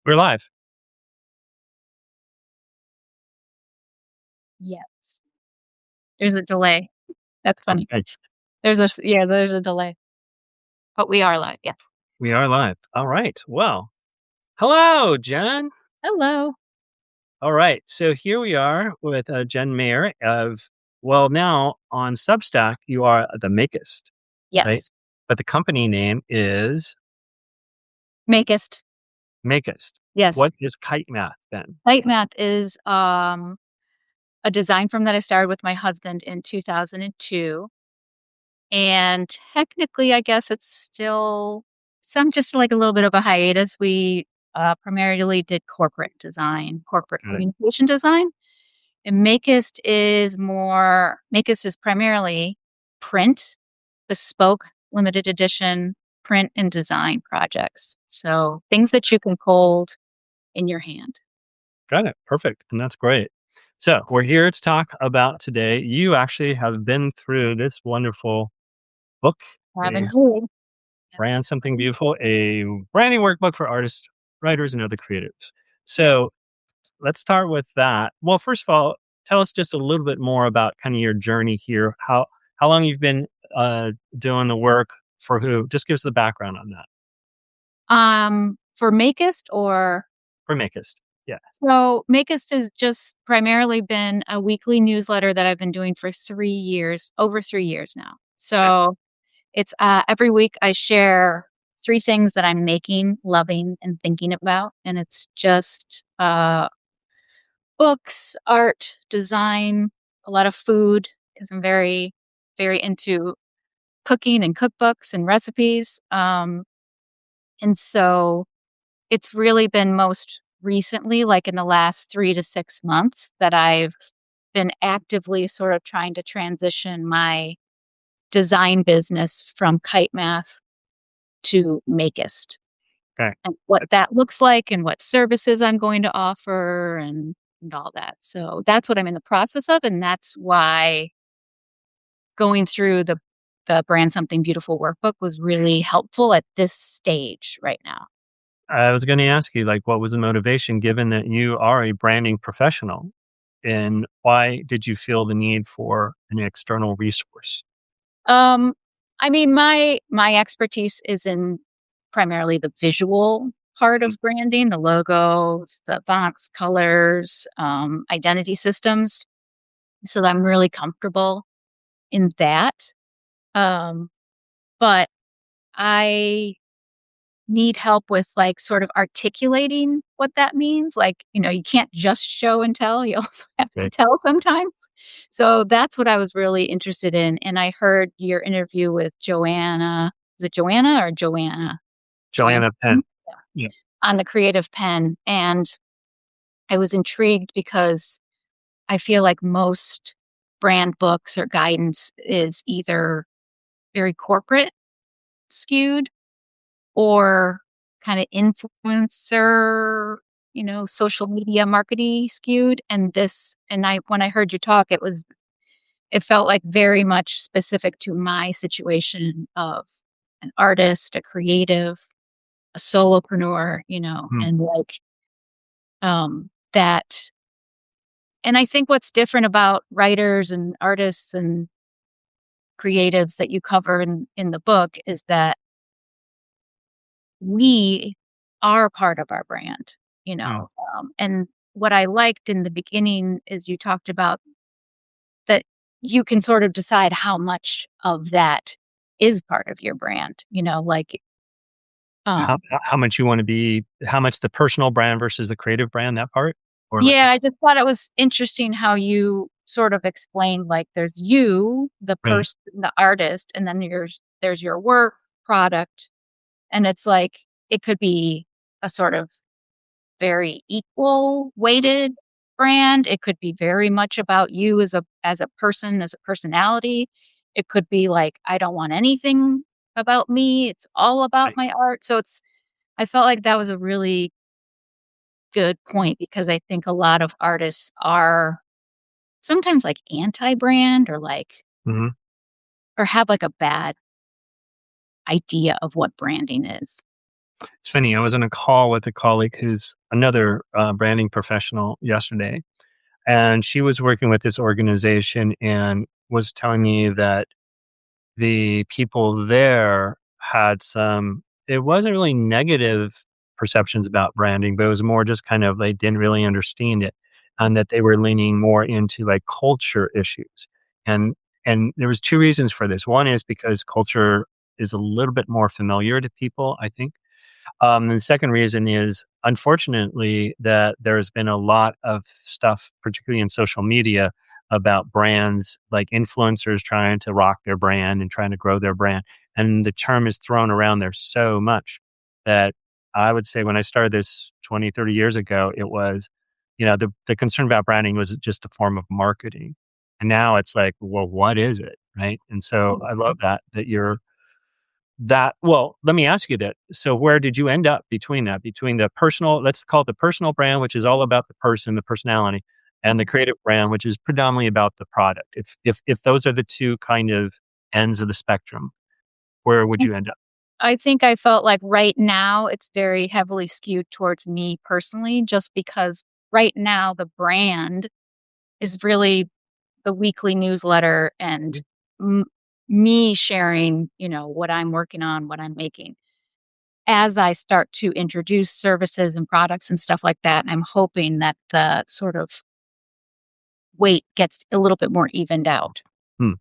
We're live. Yes. There's a delay. That's funny. Okay. There's a delay, but we are live, yes. We are live. All right. Well, hello, Jen. Hello. All right. So here we are with Jen Mayer well, now on Substack, you are the Makeist, right? Yes. But the company name is Makeist. Makeist. Yes. What is Kite Math then? Light Math is a design firm that I started with my husband in 2002. And technically, I guess it's still some just like a little bit of a hiatus. We primarily did corporate design, corporate Got it. communication design. And Makeist is primarily print, bespoke, limited edition print and design projects. So things that you can hold in your hand. Got it. Perfect. And that's great. So we're here to talk about today. You actually have been through this wonderful book, a Haven't you? Brand Something Beautiful, a branding workbook for artists, writers, and other creatives. So let's start with that. Well, first of all, tell us just a little bit more about kind of your journey here. How long you've been doing the work for who? Just give us the background on that For Makeist or for Makeist. Yeah. so Makeist has just primarily been a weekly newsletter that I've been doing for 3 years, over 3 years now. Okay. So it's every week I share three things that I'm making, loving, and thinking about, and it's just books, art, design, a lot of food because I'm very, very into cooking and cookbooks and recipes. And so it's really been most recently, like in the last 3 to 6 months, that I've been actively sort of trying to transition my design business from Kite Math to Makeist Okay. and what that looks like and what services I'm going to offer and all that. So that's what I'm in the process of. And that's why going through the Brand Something Beautiful workbook was really helpful at this stage right now. I was going to ask you, like, what was the motivation, given that you are a branding professional, and why did you feel the need for an external resource? Um, I mean, my expertise is in primarily the visual part Mm. of branding, the logos, the fonts, colors, identity systems. So I'm really comfortable in that. Um, but I need help with like sort of articulating what that means. Like, you can't just show and tell, you also have to Okay. tell sometimes. So that's what I was really interested in. And I heard your interview with Joanna. Is it Joanna or Joanna? Joanna Joanna Penn. Penn? Yeah. Yeah. On the Creative Pen. And I was intrigued because I feel like most brand books or guidance is either very corporate skewed or kind of influencer, social media marketing skewed. And I when I heard you talk, it felt like very much specific to my situation of an artist, a creative, a solopreneur, Mm. and like that. And I think what's different about writers and artists and creatives that you cover in the book is that we are part of our brand, Mm. and what I liked in the beginning is you talked about that you can sort of decide how much of that is part of your brand, like, How um how much you wanna be, how much the personal brand versus the creative brand, that part? Or like, yeah, I just thought it was interesting how you sort of explained, like, there's you, the right, person, the artist, and then there's your work product, and it's like it could be a sort of very equal weighted brand. It could be very much about you as a person, as a personality. It could be like, I don't want anything about me. It's all about right. my art. So I felt like that was a really good point because I think a lot of artists are sometimes like anti-brand or like Mhm. or have like a bad idea of what branding is. funny. I was on a call with a colleague who's another branding professional yesterday, and she was working with this organization and was telling me that the people there had some, it wasn't really negative perceptions about branding, but it was more just kind of they didn't really understand it, and that they were leaning more into like culture issues. And there was two reasons for this. One is because culture is a little bit more familiar to people, I think, and the second reason is, unfortunately, that there's been a lot of stuff, particularly in social media, about brands like influencers trying to rock their brand and trying to grow their brand. And the term is thrown around there so much that I would say when I started this 20, 30 years ago, it was, the concern about branding was just a form of marketing. And now it's like, well, what is it? Right. And so I love that you're that well, let me ask you that. So where did you end up between that? Between the personal, let's call it the personal brand, which is all about the person, the personality, and the creative brand, which is predominantly about the product. If those are the two kind of ends of the spectrum, where would you end up? I think I felt like right now it's very heavily skewed towards me personally, just because right now the brand is really the weekly newsletter and Mhm. m- me sharing, what I'm working on, what I'm making. As I start to introduce services and products and stuff like that, I'm hoping that the sort of weight gets a little bit more evened out. Hmm,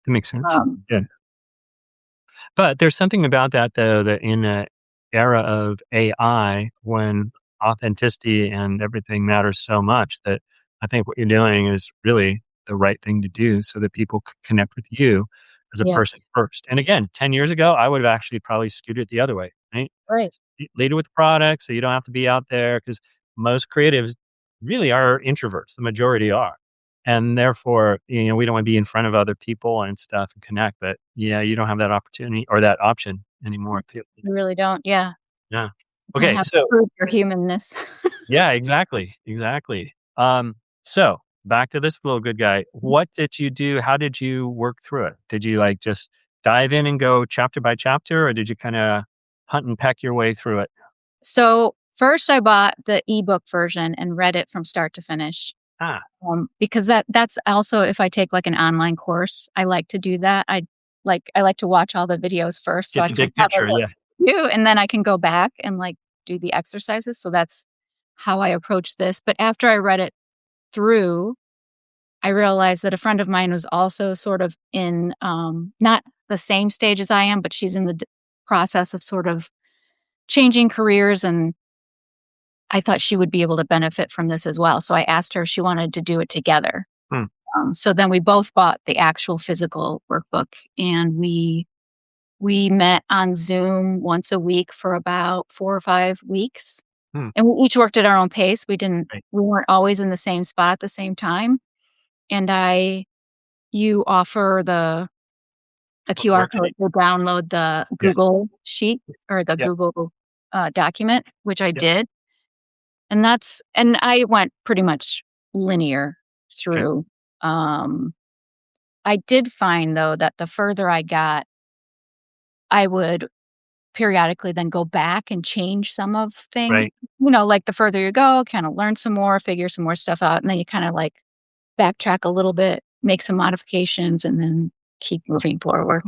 that makes sense. Um, Yeah. But there's something about that though, that in a era of AI, when authenticity and everything matters so much, that I think what you're doing is really the right thing to do so that people connect with you as a yeah, person first. And again, 10 years ago, I would have actually probably skewed it the other way, right? right. Lead it with the product so you don't have to be out there, because most creatives really are introverts. The majority are. And therefore, we don't want to be in front of other people and stuff and connect. But yeah, you don't have that opportunity or that option anymore. I feel. You really don't. Yeah. Yeah. You kind of Okay. have to So prove your humanness. yeah, exactly. Exactly. So back to this little good guy. What did you do? How did you work through it? Did you like just dive in and go chapter by chapter, or did you kind of hunt and peck your way through it? So first I bought the ebook version and read it from start to finish. Ah, Because that's also if I take like an online course, I like to do that. I like to watch all the videos first so get I the kind big of have picture. Yeah. a view and then I can go back and like do the exercises. So that's how I approach this. But after I read it through, I realized that a friend of mine was also sort of in not the same stage as I am, but she's in the process of sort of changing careers and I thought she would be able to benefit from this as well. So I asked her if she wanted to do it together. Hmm. So then we both bought the actual physical workbook and we met on Zoom once a week for about 4 or 5 weeks. Hmm. And we each worked at our own pace. Right. We weren't always in the same spot at the same time. And you offer a What QR code worksheet? to download the Yeah. Google sheet or the Yep. Google document, which I Yep. did. And I went pretty much linear Okay. through. Um, I did find though that the further I got, I would periodically then go back and change some of thing. Right. Like the further you go, kind of learn some more, figure some more stuff out, and then you kind of like backtrack a little bit, make some modifications, and then keep moving forward.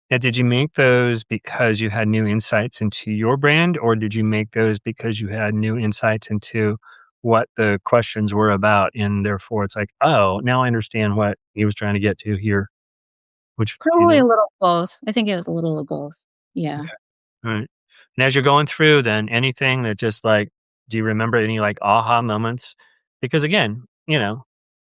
Now, did you make those because you had new insights into your brand, or did you make those because you had new insights into what the questions were about? And therefore, it's like, oh, now I understand what he was trying to get to here. Which, Probably a little of both. I think it was a little of both. Yeah. okay, all right. And as you're going through, then anything that just like, do you remember any like aha moments? Because again,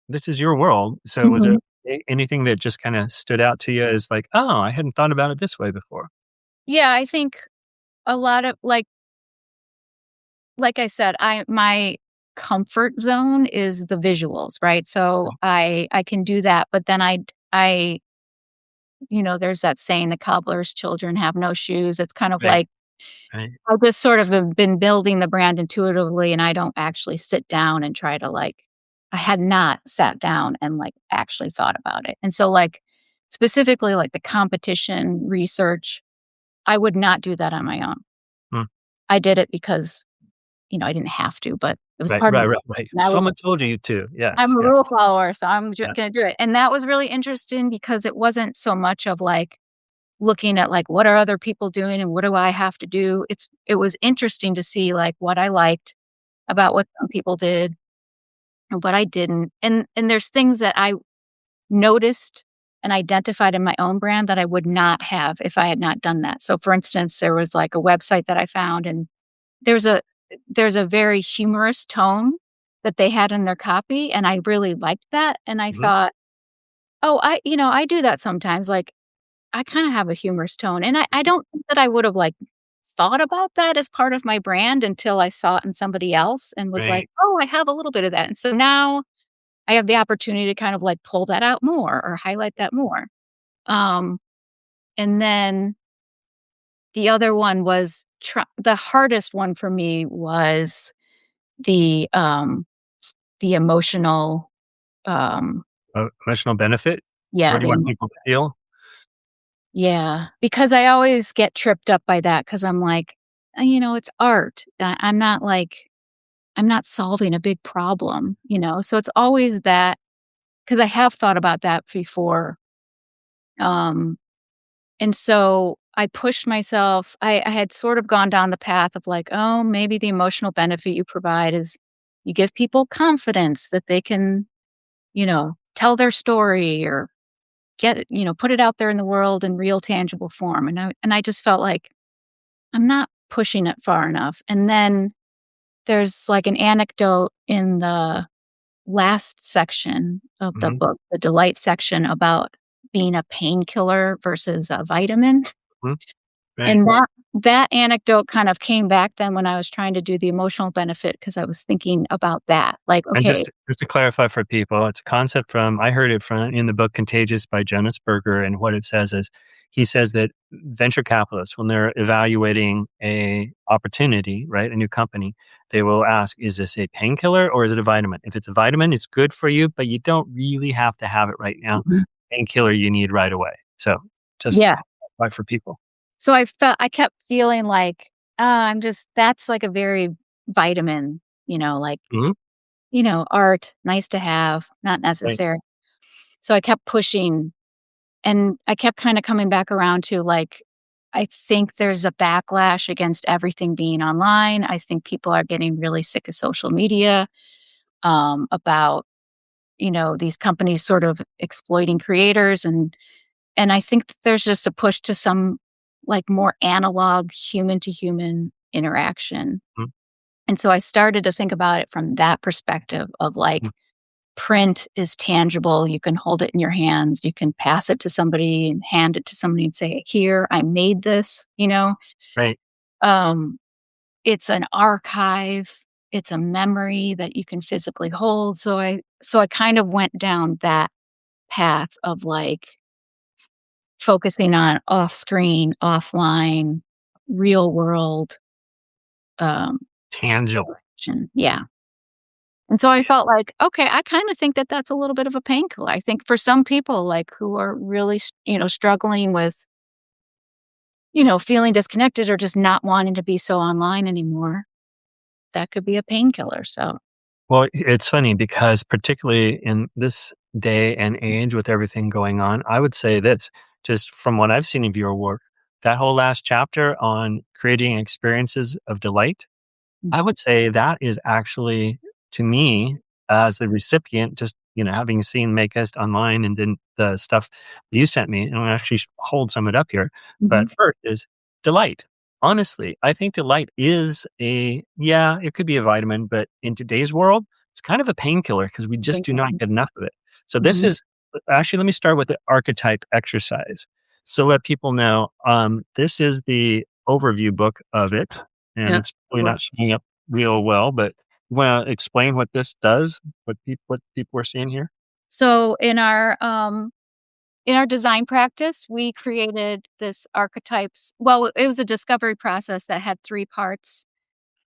this is your world. So was there Mhm. anything that just kind of stood out to you as like, oh, I hadn't thought about it this way before? Yeah, I think a lot of like I said, I my comfort zone is the visuals, right? So I can do that, but then I there's that saying, "The cobbler's children have no shoes." It's kind of Right. like Right. I just sort of have been building the brand intuitively, and I don't actually sit down and try to I had not sat down and actually thought about it. And so specifically like the competition research, I would not do that on my own. Hmm. I did it because, I didn't have to, but it was Right, part of right, the right, right. and Someone told you to. I'm Yes, a yes, rule follower, so I'm yes. gonna do it, and that was really interesting because it wasn't so much of, like, looking at, like, what are other people doing and what do I have to do? It was interesting to see, like, what I liked about what some people did and what I didn't, and there's things that I noticed and identified in my own brand that I would not have if I had not done that. So, for instance, there was, like, a website that I found, and there's a there's a very humorous tone that they had in their copy, and I really liked that, and I Mhm. thought, "Oh, I do that sometimes, like, I kinda have a humorous tone," and I don't think that I would've, like, thought about that as part of my brand until I saw it in somebody else and was like, Right. "Oh, I have a little bit of that," and so now I have the opportunity to kind of, like, pull that out more or highlight that more. Um, and then the other one was the hardest one for me was the, um the emotional, um Emotional benefit? yeah, What do you the want emo people to feel? yeah, because I always get tripped up by that because 'cause I'm like, it's art." I'm not like I'm not solving a big problem, So it's always that because I have thought about that before. Um, and so I pushed myself. I had sort of gone down the path of like, oh, maybe the emotional benefit you provide is you give people confidence that they can, tell their story or get it, put it out there in the world in real tangible form. And I just felt like I'm not pushing it far enough. And then there's like an anecdote in the last section of the Mhm, book, the delight section about being a painkiller versus a vitamin. mhm. Right. And that anecdote kind of came back then when I was trying to do the emotional benefit because I was thinking about that. Like, And okay. just to clarify for people, it's a concept from I heard it from in the book Contagious by Jonas Berger, and what it says is, he says that venture capitalists, when they're evaluating a opportunity, right, a new company, they will ask, "Is this a painkiller or is it a vitamin?" If it's a vitamin, it's good for you, but you don't really have to have it right now. Mhm. Painkiller you need right away. So, just Yeah. why for people. So I kept feeling like, I'm just that's like a very vitamin, like, Mhm. art, nice to have, not Right. necessary. So I kept pushing and I kept kind of coming back around to like, I think there's a backlash against everything being online. I think people are getting really sick of social media, about, these companies sort of exploiting creators and I think that there's just a push to some, like, more analog human to human interaction. Mhm, And so I started to think about it from that perspective of, mhm. like, print is tangible, you can hold it in your hands, you can pass it to somebody and hand it to somebody and say, "Here, I made this." Right. Um, it's an archive, it's a memory that you can physically hold, so I kind of went down that path of, like, focusing on off-screen, offline, real world, um, Tangible. exploration. Yeah. And so I felt like, okay, I kinda think that that's a little bit of a painkiller. I think for some people, like, who are really, struggling with, feeling disconnected or just not wanting to be so online anymore, that could be a painkiller, so Well, it's funny because particularly in this day and age with everything going on, I would say this, just from what I've seen of your work, that whole last chapter on creating experiences of delight, I Mhm. would say that is actually, to me, as the recipient, just, having seen Makeist online and then the stuff you sent me, and I actually hold some of it up here. Mhm. But first is delight. Honestly, I think delight is yeah, it could be a vitamin, but in today's world, it's kind of a painkiller because we I just think do that not get enough of it. So this Mhm. is actually, let me start with the archetype exercise. So let people know, this is the overview book of it, and Yeah. it's really not showing up real well, but you wanna explain what this does? What people are seeing here? So in our design practice, we created this archetypes well, it was a discovery process that had 3 parts: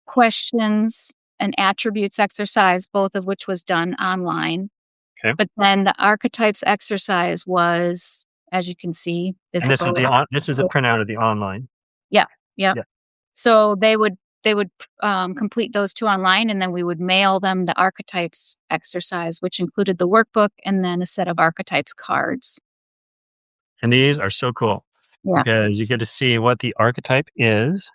questions and attributes exercise, both of which was done online. Okay. But then the archetypes exercise was, as you can see, And this is visible. the printout of the online. Yeah, yep. Yeah. So they would complete those 2 online, and then we would mail them the archetypes exercise, which included the workbook and then a set of archetypes cards. And these are so cool Yeah. because you get to see what the archetype is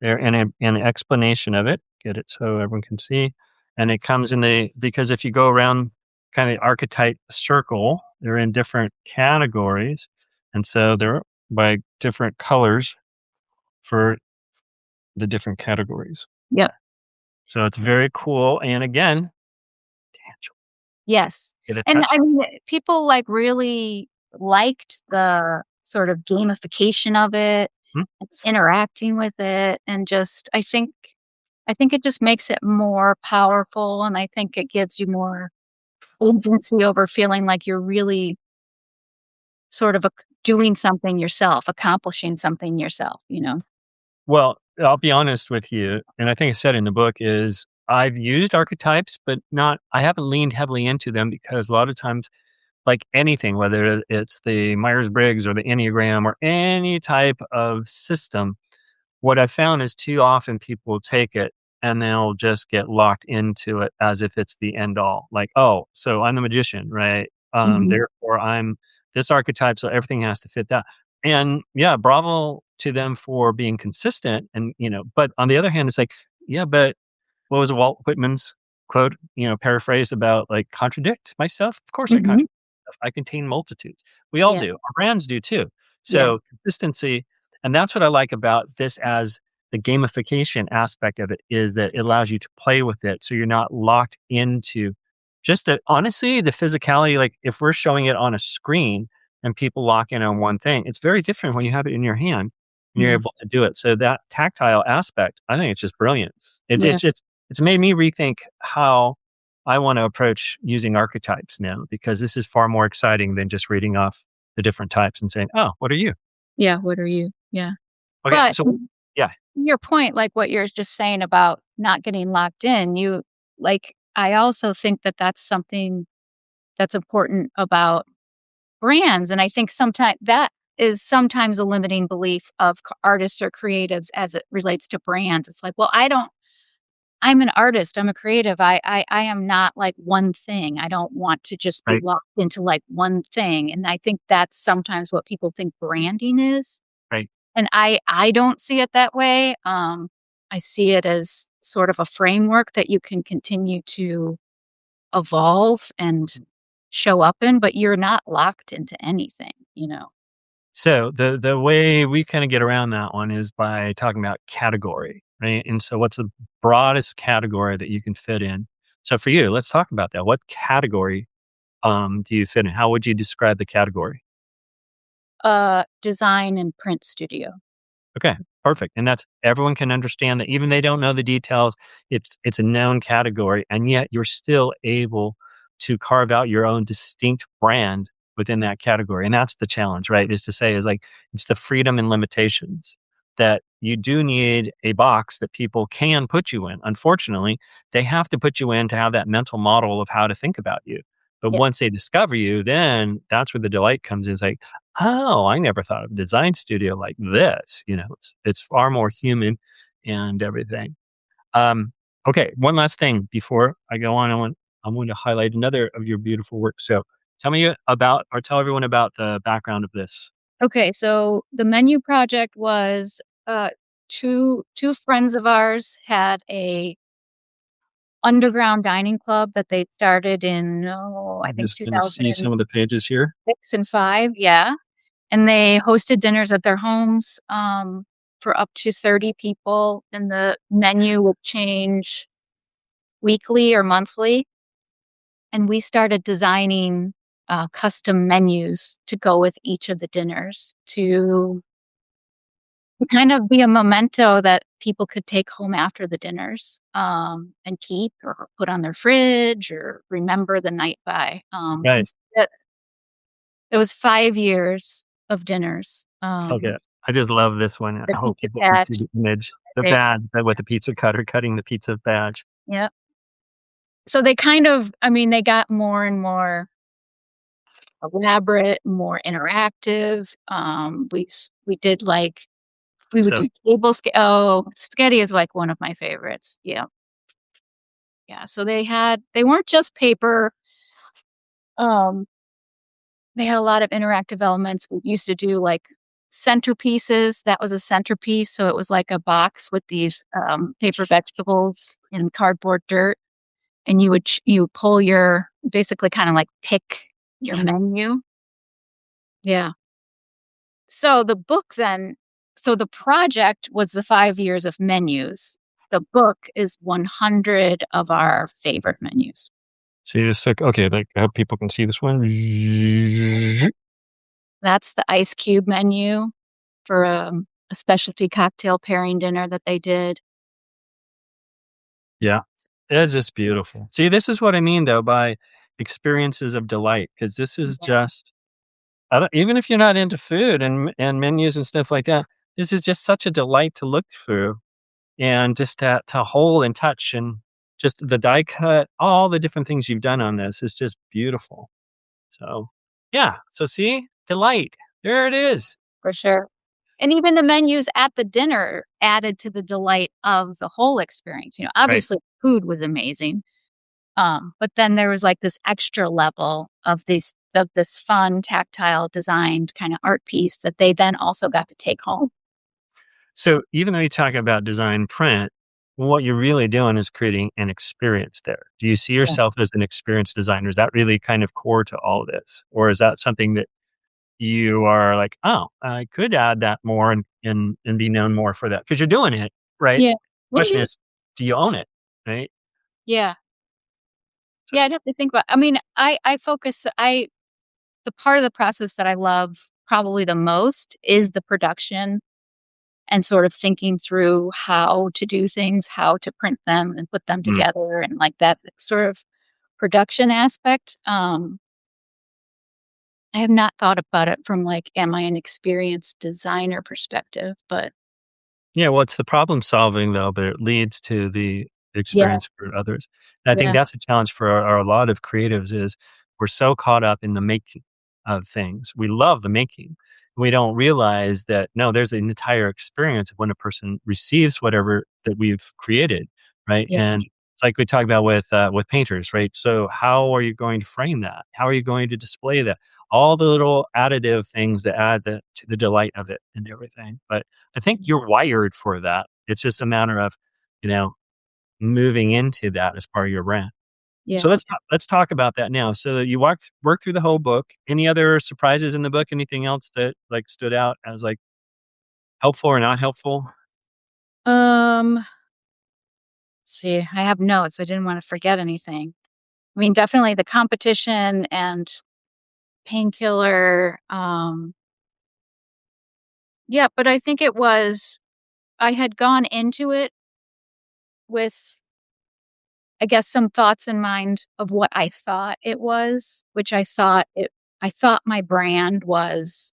there and an explanation of it. Get it so everyone can see. And it comes in because if you go around kind of the archetype circle, they're in different categories. And so they're by different colors for the different categories. Yep. So it's very cool. And again, tangible. Yes. Get a And touch. I mean, people, like, really liked the sort of gamification of it, Hmm? and interacting with it, and just I think it just makes it more powerful, and I think it gives you more agency over feeling like you're really sort of doing something yourself, accomplishing something yourself, you know? Well, I'll be honest with you, and I think I said in the book is I've used archetypes, but not I haven't leaned heavily into them because a lot of times, like anything, whether it's the Myers Briggs or the Enneagram or any type of system, what I found is too often people will take it and they'll just get locked into it as if it's the end all. Like, oh, so I'm the magician, right? Mhm. Therefore I'm this archetype, so everything has to fit that. And yeah, bravo to them for being consistent. And but on the other hand, it's like, yeah, but what was Walt Whitman's quote, paraphrase about like contradict myself? Of course I Mhm. contradict myself. I contain multitudes. We all Yeah. do. Our brands do too. Yeah. So consistency, and that's what I like about this as the gamification aspect of it is that it allows you to play with it. So you're not locked into honestly, the physicality, like if we're showing it on a screen and people lock in on one thing, it's very different when you have it in your hand and you're Yeah. able to do it. So that tactile aspect, I think it's just brilliant. It, Yeah. it's made me rethink how I want to approach using archetypes now because this is far more exciting than just reading off the different types and saying, "Oh, what are you?" Yeah, what are you? Yeah. Okay, But so yeah, your point, like what you're just saying about not getting locked in, I also think that that's something that's important about brands, and I think sometimes that is sometimes a limiting belief of artists or creatives as it relates to brands. It's like, well, I'm an artist, I'm a creative. I am not like one thing. I don't want to just be right, locked into like one thing. And I think that's sometimes what people think branding is. right. And I don't see it that way. I see it as sort of a framework that you can continue to evolve and show up in, but you're not locked into anything, you know? So the way we kind of get around that one is by talking about category, right? And so, what's the broadest category that you can fit in? So, for you, let's talk about that. What category do you fit in? How would you describe the category? Design and print studio. Okay, perfect. And that's everyone can understand that even they don't know the details, it's a known category, and yet you're still able to carve out your own distinct brand within that category. And that's the challenge, right? Is to say is like it's the freedom and limitations that you do need a box that people can put you in. Unfortunately, they have to put you in to have that mental model of how to think about you. But Yeah. once they discover you, then that's where the delight comes in. It's like, oh, I never thought of a design studio like this. It's far more human and everything. Um, okay, one last thing before I go on. I want to highlight another of your beautiful work. So tell me about, or tell everyone about the background of this. Okay, so the menu project was, uh, two friends of ours had a underground dining club that they started in, I I'm think just going to see 2006 some of the pages here. and 5, yeah, and they hosted dinners at their homes, for up to 30 people, and the menu would change weekly or monthly, and we started designing, custom menus to go with each of the dinners to kind of be a memento that people could take home after the dinners, and keep or put on their fridge or remember the night by. Right. And it was 5 years of dinners, Okay. I just love this one. the I hope pizza people can see patch. the image. The They badge with the pizza cutter cutting the pizza badge. Yep. So they kind of I mean, they got more and more elaborate, more interactive. We did, like, We would So do spaghetti is like one of my favorites. Yeah. Yeah. So they weren't just paper. Um, they had a lot of interactive elements. We used to do like centerpieces. That was a centerpiece. So it was like a box with these paper vegetables in cardboard dirt. And you pull your basically kind of like pick your menu. Yeah. So the project was the 5 years of menus. The book is 100 of our favorite menus. so you just like, okay, like I hope people can see this one. That's the ice cube menu for a specialty cocktail pairing dinner that they did. Yeah. It's just beautiful. See, this is what I mean though by experiences of delight, because this is Yeah. just I don't, even if you're not into food and menus and stuff like that, this is just such a delight to look through and just to hold and touch and just the die cut, all the different things you've done on this is just beautiful. So, yeah. So see, delight. There it is. For sure. And even the menus at the dinner added to the delight of the whole experience. Right. Obviously food was amazing. But then there was like this extra level of this fun, tactile designed kind of art piece that they then also got to take home. So even though you talk about design print, what you're really doing is creating an experience there. Do you see Yeah. yourself as an experience designer? Is that really kind of core to all this? Or is that something that you are like, oh, I could add that more and be known more for that? Because you're doing it, right? Yeah. Question Mhm. is, do you own it? Right? Yeah. So, Yeah, I'd have to think about I mean, I focus I the part of the process that I love probably the most is the production and sort of thinking through how to do things, how to print them and put them mm, together and like that sort of production aspect. I have not thought about it from like, am I an experienced designer perspective? But yeah, well, it's the problem solving though, but it leads to the yeah, experience for others. And I think yeah, that's a challenge for a lot of creatives is we're so caught up in the making of things. We love the making. We don't realize that no, there's an entire experience of when a person receives whatever that we've created, right? yeah, And it's like we talk about with painters, right? So how are you going to frame that? How are you going to display that? All the little additive things that add to the delight of it and everything. But I think you're wired for that. It's just a matter of, you know, moving into that as part of your brand. yeah. So let's talk about that now. So that you work through the whole book. Any other surprises in the book? Anything else that like stood out as like helpful or not helpful? Um, see, I have notes. I didn't want to forget anything. I mean, definitely the competition and painkiller. Yeah, but I think I had gone into it with, I guess, some thoughts in mind of what I thought it was, which I thought my brand was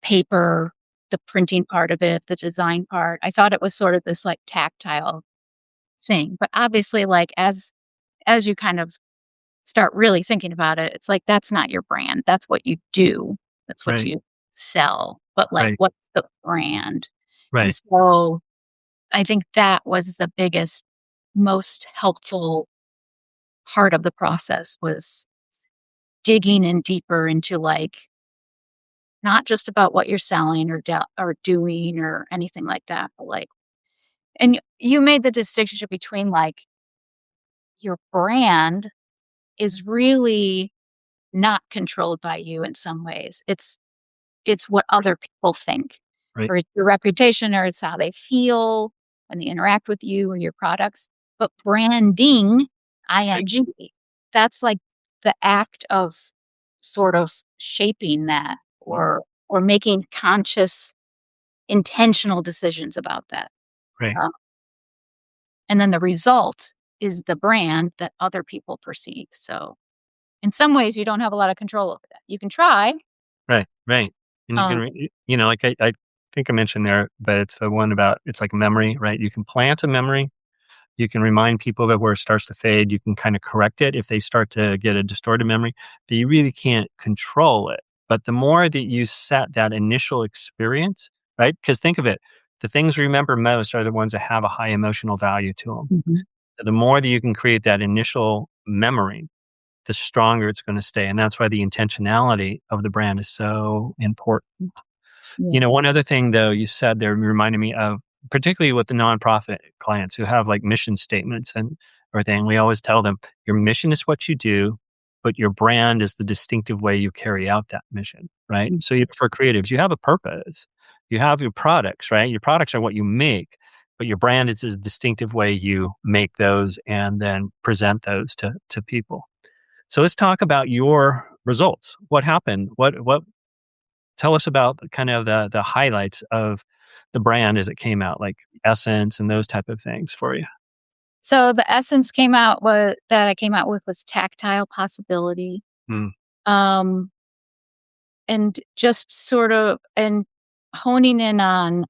paper, the printing part of it, the design part. I thought it was sort of this like tactile thing. But obviously, like as you kind of start really thinking about it, it's like that's not your brand. That's what you do. That's what Right, you sell. But like right, what's the brand? And right, so I think that was the biggest, most helpful part of the process was digging in deeper into like not just about what you're selling or doing or anything like that, but like and you made the distinction between like your brand is really not controlled by you in some ways. It's what other people think, right, or it's your reputation, or it's how they feel when they interact with you or your products. But branding, right, ing, that's like the act of sort of shaping that or making conscious, intentional decisions about that. right, Uh, and then the result is the brand that other people perceive. So in some ways, you don't have a lot of control over that. You can try. right, right. And you can, Um, like I think I mentioned there, but it's the one about it's like memory, right? You can plant a memory. You can remind people of it where it starts to fade. You can kind of correct it if they start to get a distorted memory, but you really can't control it. But the more that you set that initial experience, right? Because think of it, the things we remember most are the ones that have a high emotional value to them. Mhm. The more that you can create that initial memory, the stronger it's going to stay. And that's why the intentionality of the brand is so important. Yeah. One other thing though you said there reminded me of, particularly with the nonprofit clients who have like mission statements and everything, we always tell them your mission is what you do, but your brand is the distinctive way you carry out that mission, right? Mm. So for creatives, you have a purpose. You have your products, right? Your products are what you make, but your brand is a distinctive way you make those and then present those to people. So let's talk about your results. What happened? What tell us about kind of the highlights of the brand as it came out, like essence and those type of things for you. So the essence came out was that I came out with was tactile possibility. Mm, Um, and just sort of and honing in on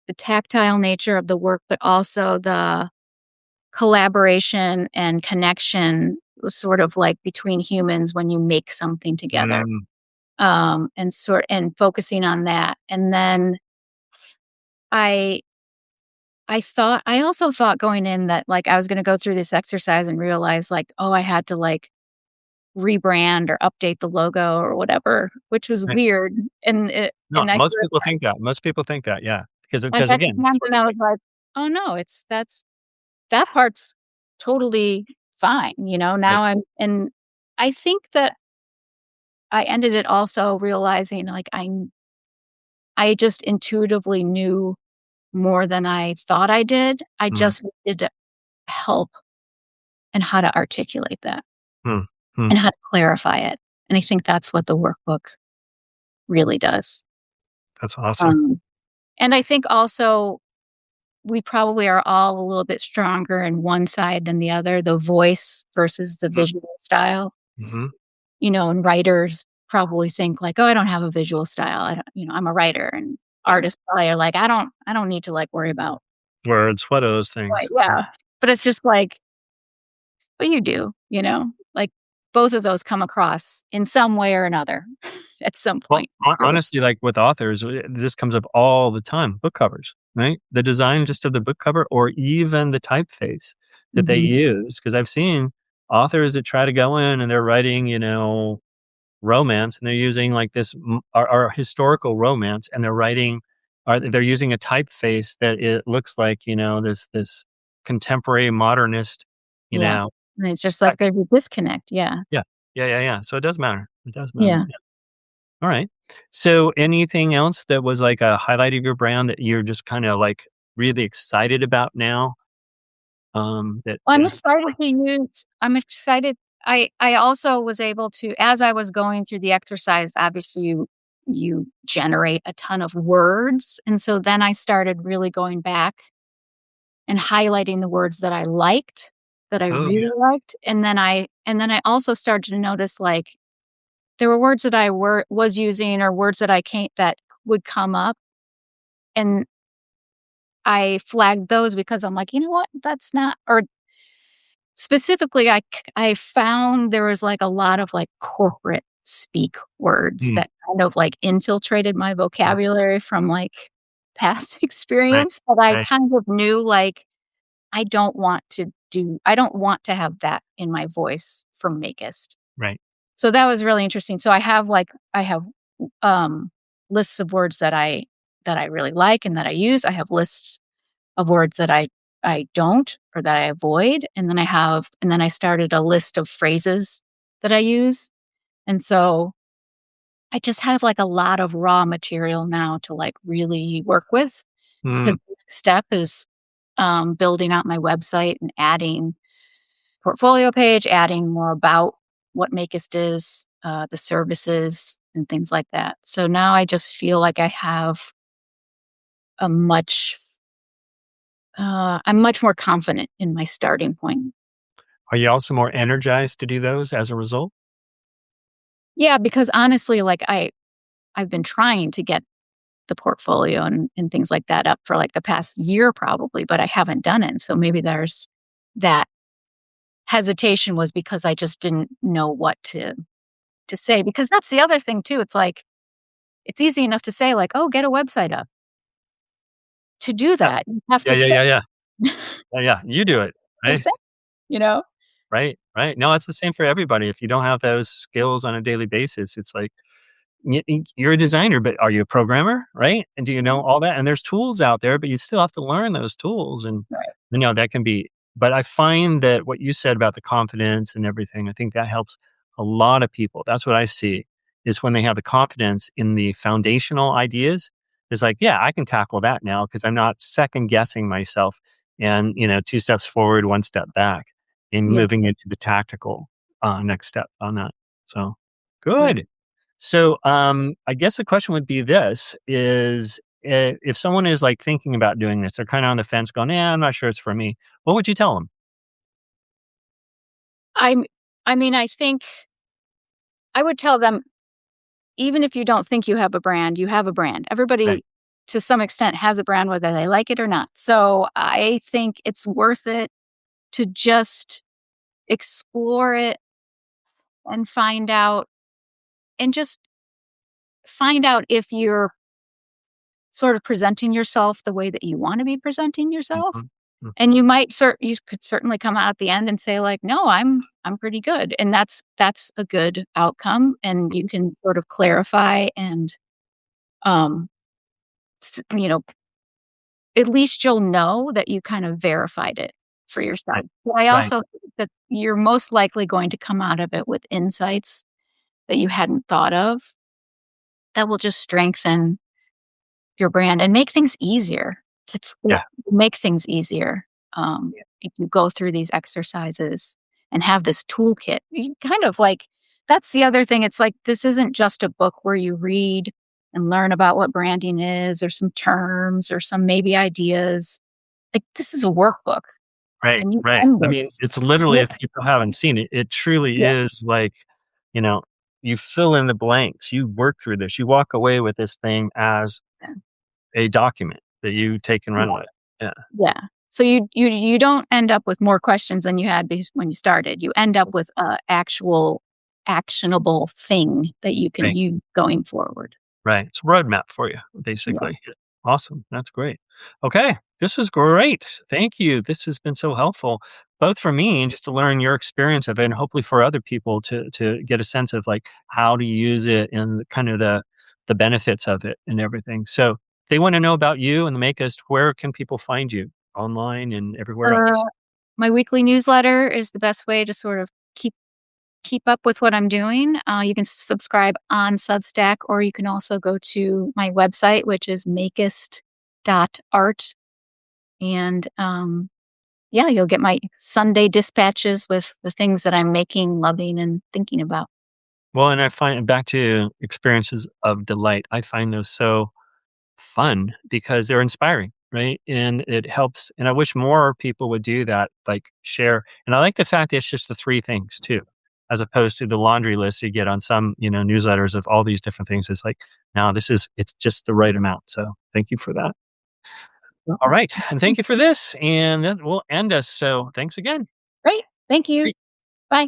the tactile nature of the work, but also the collaboration and connection sort of like between humans when you make something together. mm, And focusing on that. And then I I also thought going in that, like, I was gonna go through this exercise and realize, like, oh, I had to, like, rebrand or update the logo or whatever, which was right. weird, No, and I most sort of people think that. Most people think that, yeah, I because got to again, the it's end what and you I was make. like, "Oh, no, that part's totally fine," Right. now I think that I ended it also realizing, like, I just intuitively knew more than I thought I did. I Mm, just needed help and how to articulate that mm, mm. and how to clarify it. And I think that's what the workbook really does. That's awesome. Um, and I think also we probably are all a little bit stronger in one side than the other, the voice versus the Mm, visual style. mhm. And writers probably think like, oh, I don't have a visual style. I don't, I'm a writer, and Yeah. artists probably are like, I don't need to like worry about. Words, what are those Right. things? Right. Yeah. But it's just like, but you do. Like both of those come across in some way or another at some Well, point. Really. honestly, like with authors, this comes up all the time, book covers, right? The design just of the book cover or even the typeface that they Mhm. use. Because 'cause I've seen authors that try to go in and they're writing, romance, and they're using like this our historical romance, and they're using a typeface that it looks like, this contemporary modernist, you Yeah. know And it's just type. like there's a disconnect. Yeah. Yeah. Yeah, yeah, yeah. So it does matter. It does matter. Yeah. Yeah. Alright. So anything else that was like a highlight of your brand that you're just kinda like really excited about now, Well, that is I'm excited. I also was able to, as I was going through the exercise, obviously you generate a ton of words. And so then I started really going back and highlighting the words that I liked, that I oh, really yeah. liked. And then I also started to notice, like, there were words that I was using or words that would come up, and I flagged those because I'm like, "You know what? That's not," or specifically, I found there was, like, a lot of, like, corporate speak words Mm, that kind of, like, infiltrated my mm, vocabulary from, like, past right, experience that I right. kind of knew, like, I don't want to have that in my voice from Makeist. Right. So that was really interesting. So I have, um, lists of words that I really like and that I use. I have lists of words that I don't or that I avoid, and then I started a list of phrases that I use. And so I just have, like, a lot of raw material now to, like, really work with. Mm, 'Cause the next step is, building out my website and adding portfolio page, adding more about what Makeist is, the services and things like that. So now I just feel like I have a much I'm much more confident in my starting point. are you also more energized to do those as a result? Yeah, because honestly, like, I've been trying to get the portfolio and things like that up for, like, the past year probably, but I haven't done it. So maybe there's that hesitation was because I just didn't know what to say, because that's the other thing too. It's like it's easy enough to say like, "Oh, get a website up." To do Yeah. that, you have Yeah, to yeah, say yeah, yeah. Yeah, yeah, you do it, to right? say, you know? Right, right. No, it's the same for everybody. If you don't have those skills on a daily basis, it's like you're a designer, but are you a programmer, right? And do you know all that? And there's tools out there, but you still have to learn those tools, and Right. that can be. But I find that what you said about the confidence and everything, I think that helps a lot of people. That's what I see is when they have the confidence in the foundational ideas. It's like, yeah, I can tackle that now because I'm not second guessing myself and two steps forward, one step back, in Yeah, moving into the tactical next step on that. So right. good. So, I guess the question would be this is if someone is like thinking about doing this, they're kind of on the fence going, yeah, I'm not sure it's for me. What would you tell them? I'm I mean, I think I would tell them, even if you don't think you have a brand, you have a brand. Right. Everybody, to some extent, has a brand whether they like it or not. So, I think it's worth it to just explore it and just find out if you're sort of presenting yourself the way that you wanna be presenting yourself. Mhm. Mm. And you could certainly come out at the end and say like, "No, I'm pretty good." And that's a good outcome, and you can sort of clarify and, um, you know, at least you'll know that you kind of verified it for yourself. Right. But I Right. also think that you're most likely going to come out of it with insights that you hadn't thought of that will just strengthen your brand and make things easier. Yeah. Make things easier, if you go through these exercises and have this toolkit. You kind of like that's the other thing, it's like, this isn't just a book where you read and learn about what branding is or some terms or some maybe ideas. Like, this is a workbook, Right. and you Right. end I it. mean, it's literally, Yeah, if people haven't seen it, it truly yeah, is like, you know, you fill in the blanks. You work through this. You walk away with this thing as a document that you take and yeah. run with. Yeah. Yeah. So you don't end up with more questions than you had when you started. You end up with a actual actionable thing that you can Right. use going forward. Right. It's a roadmap for you, Yeah. basically. Yeah. Awesome. That's great. Okay. This was great. Thank you. This has been so helpful, both for me and just to learn your experience of it, and hopefully for other people to get a sense of like how to use it and kind of the benefits of it and everything. So if they want to know about you and the Makeist, where can people find you online and everywhere Uh, else? my weekly newsletter is the best way to sort of keep up with what I'm doing. You can subscribe on Substack, or you can also go to my website, which is Makeist.art. And yeah, you'll get my Sunday dispatches with the things that I'm making, loving, and thinking about. Well, and I find back to experiences of delight. I find those so fun because they're inspiring, right? And it helps. And I wish more people would do that, like share. And I like the fact that it's just the three things too, as opposed to the laundry list you get on some, newsletters of all these different things. It's like, now it's just the right amount. So thank you for that. All right. And thank you for this. And then we'll end us. So thanks again. Great. Thank you. Bye.